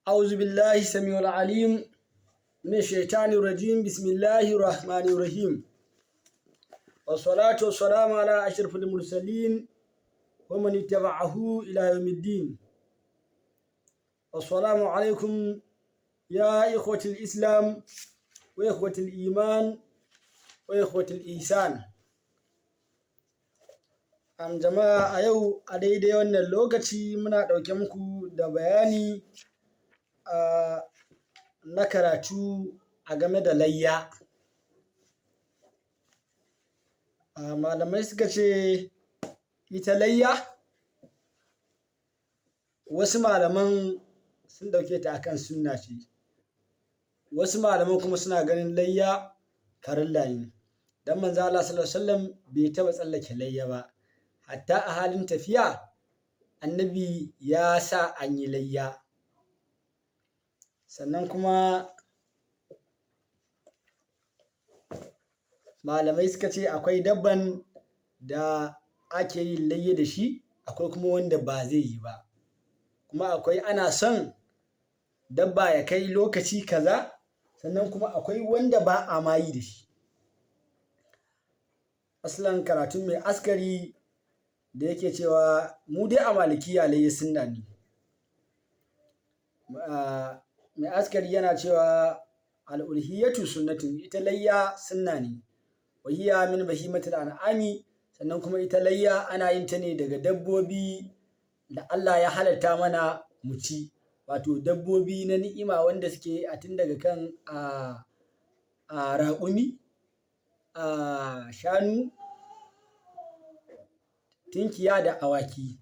أعوذ بالله السميع العليم من الشيطان الرجيم. بسم الله الرحمن الرحيم، والصلاة والسلام على أشرف المرسلين ومن اتبعه إلى يوم الدين. السلام عليكم يا إخوة الإسلام وإخوة الإيمان وإخوة الإحسان. Jama'a a yau a daidai wannan lokaci muna ɗauke muku da bayani na karatu a game da layya. Malamai suka ce ita layya, wasu malaman sun ɗauke ta akan sunna ce, wasu malaman kuma suna ganin layya farilla ne. Dan manzo Allah sallallahu alaihi wasallam bai taɓa tsallake layya ba, hatta a halin tafiya annabi ya sa an yi layya. Sannan kuma malamai suka ce akwai dabban da ake yin layya da shi, akwai kuma wanda ba zai yi ba, kuma akwai ana son dabba ya kai lokaci kaza, sannan kuma akwai wanda ba a ma yi da shi. Aslan karatun mai askari da yake cewa mu dai a malikiya layya sunna ne. Mai askari yana cewa al'ulhiyatu sunnatun, ita layya sunna ne. Wa hiya min bahimatil an'ami, sannan kuma ita layya ana yin ta ne daga dabbobi da Allah ya halatta mana mu ci, wato dabbobi na ni'ima wanda suke a tun daga kan raƙumi, shanu, tinkiya da awaki.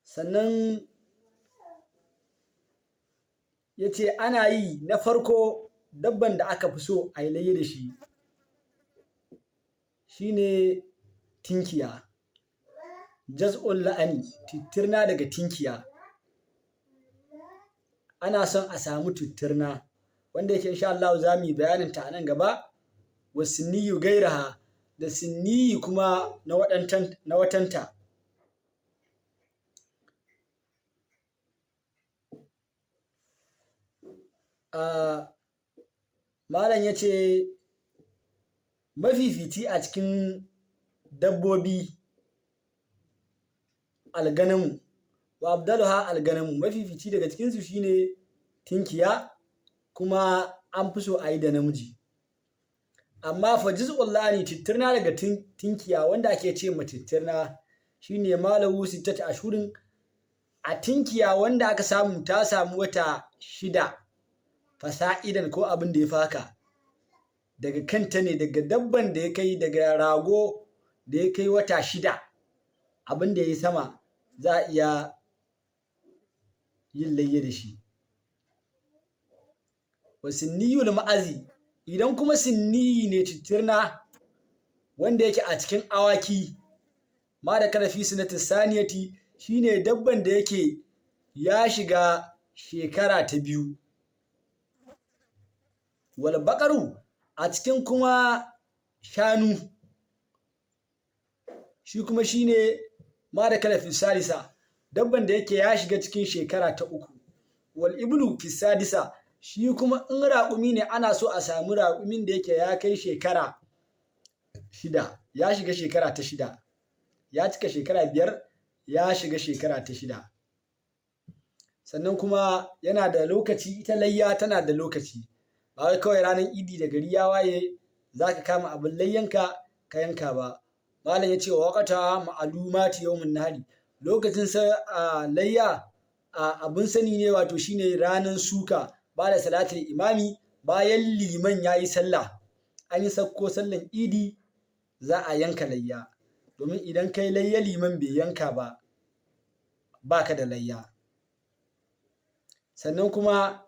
Sannan ya ce ana yi na farko, dabban da aka fi so a yi layya da shi shine tinkiya, jaz'ul la'ani, tittirna daga tinkiya. Ana son a samu tittirna wanda yake insha Allah za mu yi bayanin ta a nan gaba. Wa sinniyu gairaha, da sinniyi kuma na watanta. Malam ya ce mafifici a cikin dabbobi alganamu, wa abdaluha alganamu, mafifici daga cikinsu shine tinkiya, kuma an fi so a yi da namiji. Amma fa juz'ul la'ani, tittirna daga tinkiya wanda ake ce ma tittirna shine malahu sittatu ashhurin. A tinkiya wanda aka samu ta samu wata 6 fasa'idan ko abin da ya faka, daga kanta ne, daga dabban da ya kai, daga rago da ya kai wata 6 abin da ya yi sama, za a iya yin layya da shi. Wa sinniyul ma'azi, idan kuma sinniyi ne tittirna wanda yake a cikin awaki, ma da kala fi sinatis saniyati, shine dabban da yake ya shiga shekara ta 2. Wal baqaru, a cikin kuma shanu, shi kuma shine ma da kala fi salisa, dabban da yake ya shiga cikin shekara ta 3. Wal iblu fi sadisa, shi kuma in raƙumi ne ana so a samu raƙumin da yake ya kai shekara 6, ya shiga shekara ta 6, ya cika shekara 5, ya shiga shekara ta 6. Sannan kuma yana da lokaci, ita layya tana da lokaci, ba wai kawai ranar idi da gari ya waye za ka kama abin layyanka ka yanka ba. Malam ya ce wa waƙata ma'alumati yawmun nahari, lokacin layya abin sani ne, wato shine ranar suka, ba da salatul imami, bayan liman ya yi sallah, an yi sakko sallan idi, za a yanka layya. Domin idan kai layya liman bai yanka ba, ba ka da layya. Sannan kuma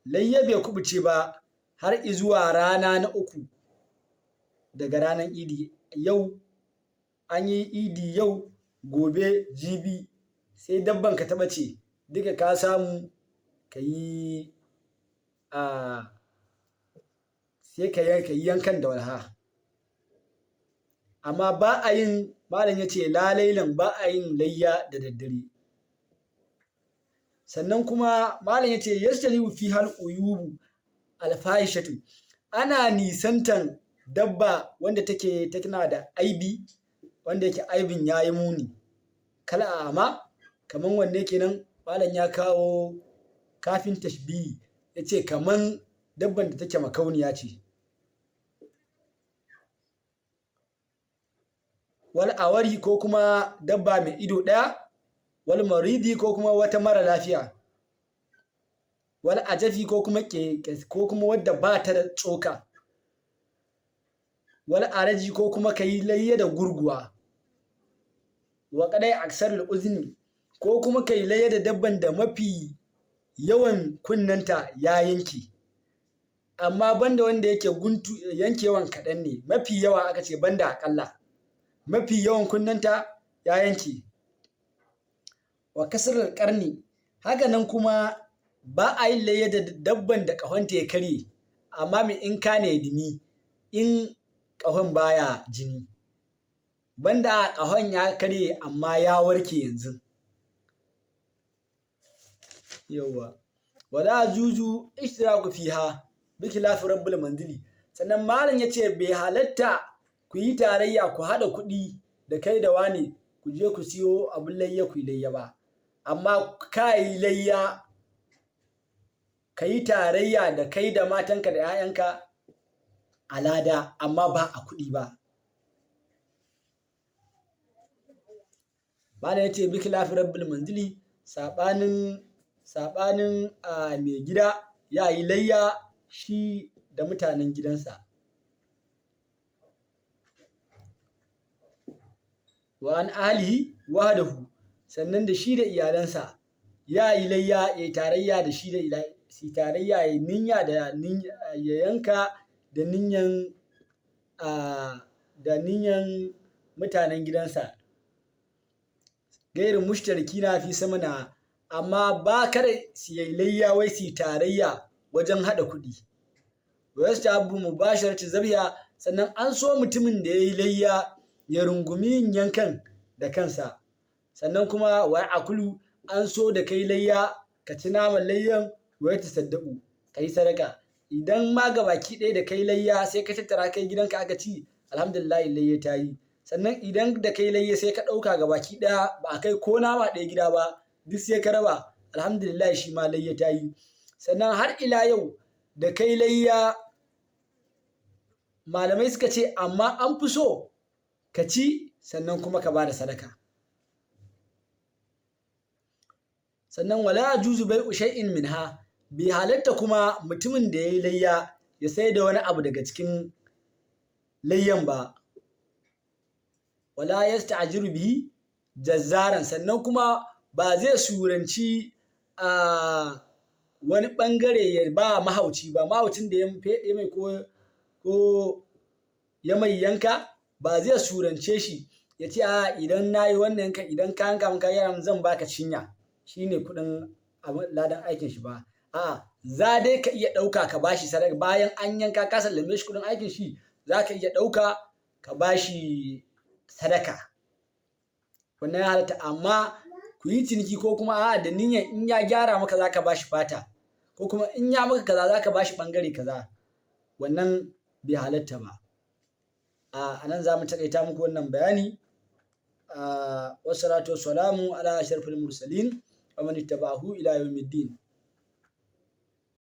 layya bai kubuce ba har izuwa rana na 3 daga ranar idi. Yau an yi idi, yau, gobe, jibi, sai dabban ka taɓa ce, duka ka samu ka yi sai ka yi yankan da walha. Amma ba a yin, malam ya ce lalailan, ba a yin layya da daddare. sannan kuma malam yace yastalibu fi hal uyubu alfahishatu, ana nisantan dabba wanda tana da aibi, wanda yake aibin yayi muni, kala amma kaman wanne kenan, malam ya kawo kafin tashbihi, yace kaman dabban da take makauniya ce, wal awari ko kuma dabba mai ido ɗaya, wal maridi ko kuma wata mara lafiya, wal ajafi ko kuma wadda ba ta da tsoka, wal araji ko kuma kayi layya da gurguwa, wa qadai aksarul uzni ko kuma kayi layya da dabban da mafi yawan kunnanta ya yanke, amma banda wanda yake yankewan kaɗan ne, mafi yawa aka ce banda aƙalla, mafi yawan kunnanta ya yanke. Wa kasrul qarni, haka nan kuma ba a yin layya da dabban da ƙahonta ya karye, amma mai in kane dimi, in ƙahon baya jini, banda ƙahon ya karye amma ya warke yanzu. Yawwa wala juju ishtiraku fiha bi khilafi rabbul manzili, sannan malam yace bai halatta ku yi tarayya ku haɗa kuɗi da kai da wani ku je ku siyo abin layya ku yi layya ba, amma ka yi layya ka yi tarayya da kai da matanka da 'ya'yanka a lada, amma ba a kuɗi ba. Malam yace bi khilafi rabbul manzili, saɓanin mai gida ya yi layya shi da mutanen gidansa. Wa an ahlihi wahdahu, sannan da shi da iyalansa ya yi layya ya yi tarayya da shi da tarayya ya niyya da ya yanka da niyyan mutanen gidansa, gairu mushtarikina fi samana, amma ba kada su yi layya wai su yi tarayya wajen haɗa kuɗi. Wa yastahabbu mubasharatu zabiya, sannan an so mutumin da ya yi layya ya rungumi yin yankan da kansa, sannan kuma wa akulu, an so da kai layya ka ci naman layyan, wa tasaddaqu, ka yi sadaka. Idan ma gabaki ɗaya da kai layya sai ka tattara kai gidanka aka ci, alhamdulillah layya ta yi. Sannan idan da kai layya sai ka ɗauka gabaki ɗaya ba a kai ko nama ɗaya gida ba, duk sai ka raba, alhamdulillah shi ma layya ta yi. Sannan har ila yau da kai layya malamai suka ce amma an fi so ka ci sannan kuma ka ba da sadaka. Sannan wala juzu bai'u shay'in minha, bai halatta kuma mutumin da ya yi layya ya sai da wani abu daga cikin layyan ba. Wala yasta'jiru bihi jazzaran, sannan kuma ba zai suranci wani ɓangare ya ba mahauci ba, mahaucin da ya mai ko ya mai yanka ba zai surance shi ya ce idan na yi wannan yanka, idan ka yanka min kayan zan baka cinya, shi ne kuɗin ladan aikin shi ba. Za dai ka iya ɗauka ka bashi sadaka, bayan an yanka ka sallame shi kuɗin aikin shi, za ka iya ɗauka ka bashi sadaka, wannan ya halatta, amma ku yi ciniki ko kuma da niyyar in ya gyara maka za ka bashi fata, ko kuma in ya maka kaza za ka bashi ɓangare kaza, wannan bai halatta ba. A nan za mu taƙaita muku wannan bayani. Wassalatu wassalamu ala ashrafil mursalin wa man ittaba'ahu ila yawmiddin.